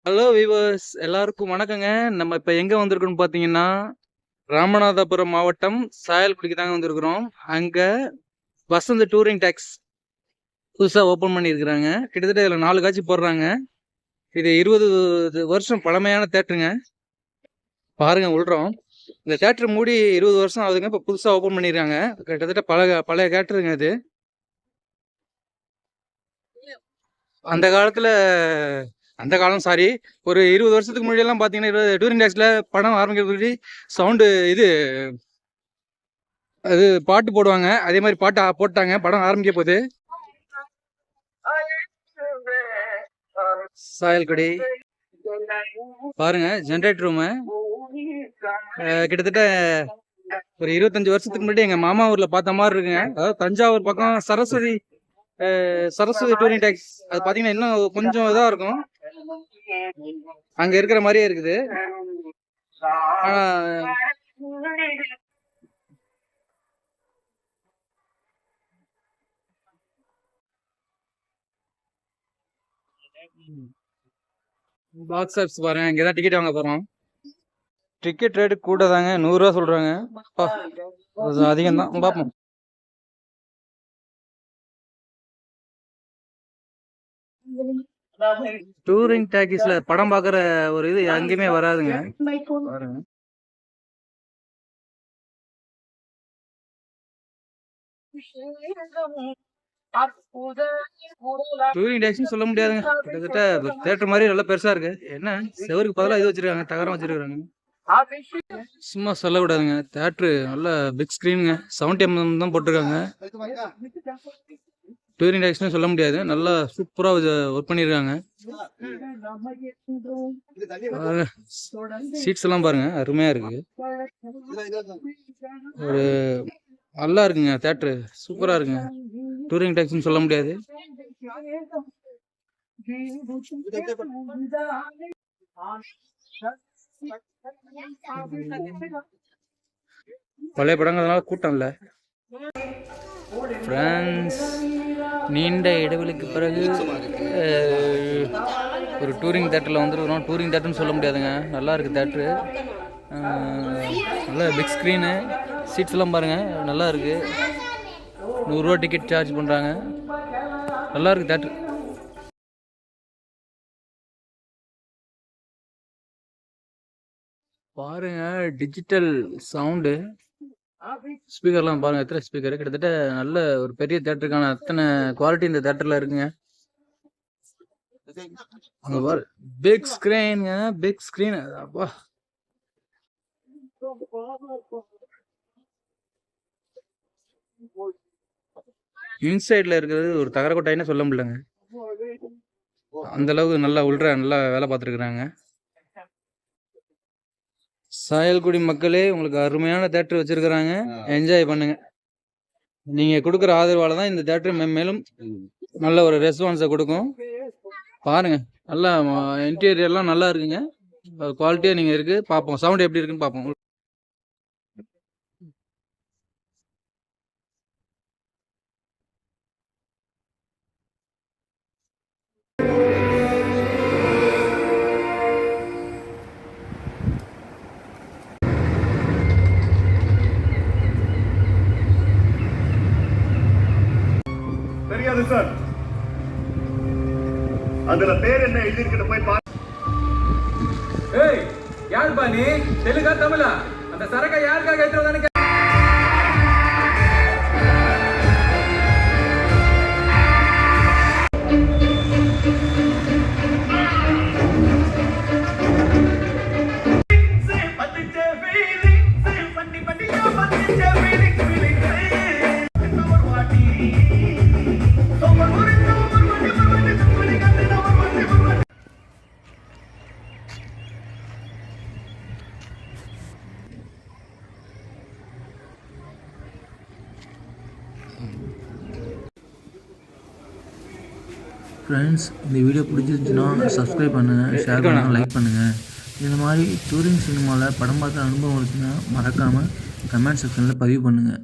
Hello viewers, எல்லாருக்கும் வணக்கங்க. நம்ம இப்போ எங்கே வந்திருக்கோம்னு பார்த்தீங்கன்னா, ராமநாதபுரம் மாவட்டம் சாயல்குடிக்கு தாங்க வந்திருக்கிறோம். அங்கே வசந்த் டூரிங் டேக்ஸ் புதுசாக ஓப்பன் பண்ணியிருக்கிறாங்க. கிட்டத்தட்ட இதில் 4 காட்சி போடுறாங்க. இது 20 வருஷம் பழமையான தேட்டருங்க. பாருங்க விழுறோம். இந்த தேட்டர் மூடி 20 வருஷம் ஆகுதுங்க. இப்போ புதுசாக ஓப்பன் பண்ணியிருக்காங்க. கிட்டத்தட்ட பழைய தேட்டருங்க இது. அந்த காலம் சாரி, ஒரு 20 வருஷத்துக்கு முன்னாடியெல்லாம் பார்த்தீங்கன்னா, டூரிங் டேக்ஸில் படம் ஆரம்பிக்கிறதுக்கு சவுண்டு அது பாட்டு போடுவாங்க. அதே மாதிரி பாட்டு போட்டாங்க. படம் ஆரம்பிக்க போகுது. சாயல்குடி பாருங்க, ஜென்ரேட்டர் ரூமு. கிட்டத்தட்ட ஒரு 25 வருஷத்துக்கு முன்னாடி எங்கள் மாமா ஊரில் பார்த்த மாதிரி இருக்குங்க. அதாவது தஞ்சாவூர் பக்கம் சரஸ்வதி டூரிங் டேக்ஸ். அது பார்த்தீங்கன்னா இன்னும் கொஞ்சம் இதாக இருக்கும். அங்கே இருக்கிற மாதிரியே இருக்குது. பாக்ஸ் ஆஃபீஸ் பாருங்க, இங்கே தான் டிக்கெட் வாங்க போகிறோம். டிக்கெட் ரேட்டு கூட தாங்க, 100 ரூபா சொல்கிறாங்க. அதிகம் தான், பார்ப்போம். டூரிங் டாக்கீஸ்ல படம் பார்க்குற ஒரு இது எங்கேயுமே வராதுங்க. பாருங்க, டூரிங் டாக்ஸின்னு சொல்ல முடியாதுங்க. கிட்டத்தட்ட தேட்டர் மாதிரி நல்லா பெருசா இருக்கு. என்ன செவருக்கு பதிலாக இது வச்சிருக்காங்க, தகரம் வச்சிருக்காங்க. சும்மா சொல்லக்கூடாதுங்க. தேட்டரு நல்ல பிக் ஸ்கிரீனுங்க. 70 mm தான் போட்டிருக்காங்க. டூரிங் டாக்ஸ்னு சொல்ல முடியாது. நல்லா சூப்பராக ஒர்க் பண்ணியிருக்காங்க. சீட்ஸ் எல்லாம் பாருங்க, அருமையா இருக்கு. ஒரு நல்லா இருக்குங்க தேட்டரு, சூப்பரா இருக்குங்க. டூரிங் டாக்ஸ்னு சொல்ல முடியாது. பழைய படங்கிறதுனால கூட்டம் இல்லை. ஃப்ரெண்ட்ஸ், நீண்ட இடைவெளிக்கு பிறகு ஒரு டூரிங் தேட்டரில் வந்துருக்கிறோம். டூரிங் தேட்டர்னு சொல்ல முடியாதுங்க, நல்லா இருக்குது தேட்ரு. நல்ல பிக் ஸ்க்ரீனு, சீட்ஸ் எல்லாம் பாருங்கள், நல்லா இருக்குது. 100 ரூபா டிக்கெட் சார்ஜ் பண்ணுறாங்க. நல்லா இருக்குது தேட்ரு. பாருங்க, டிஜிட்டல் சவுண்டு ஸ்பீக்கர்லாம் பாருங்க, எத்தனை ஸ்பீக்கர். கிட்டத்தட்ட நல்ல ஒரு பெரிய தேட்டருக்கான அத்தனை குவாலிட்டி இந்த தேட்டர்ல இருக்குங்க. அங்க பாரு, பிக் ஸ்கிரீனுங்க, பிக் ஸ்கிரீன். அப்பா, இன்சைட்ல இருக்கிறது ஒரு தகரக்கொட்டாயின்னு சொல்ல முடியலங்க. அந்த அளவுக்கு நல்லா நல்லா வேலை பார்த்துருக்குறாங்க. சாயல்குடி மக்களே, உங்களுக்கு அருமையான தேட்டர் வச்சிருக்கிறாங்க. என்ஜாய் பண்ணுங்க. நீங்க கொடுக்குற ஆதரவால தான் இந்த தேட்டர் மேலும் நல்ல ஒரு ரெஸ்பான்ஸை கொடுக்கும். பாருங்க, நல்லா இன்டீரியர்லாம் நல்லா இருக்குங்க. குவாலிட்டியாக நீங்கள் இருக்கு. பார்ப்போம் சவுண்ட் எப்படி இருக்குன்னு பார்ப்போம். தெரியாது சார், அதுல பேர் என்ன எழுதிருக்கிட்டு போய் பாரு. ஏய், யார் பா நீ? தெலுங்கா தமிழா? அந்த சரக்கை யாருக்காக எடுத்து வந்தானு? ஃப்ரெண்ட்ஸ், இந்த வீடியோ பிடிச்சிருந்துச்சுன்னா சப்ஸ்கிரைப் பண்ணுங்கள், ஷேர் பண்ணுங்கள், லைக் பண்ணுங்கள். இந்த மாதிரி டூரிங் சினிமாவில் படம் பார்த்த அனுபவம் இருக்குன்னா மறக்காமல் கமெண்ட் செக்ஷனில் பதிவு பண்ணுங்கள்.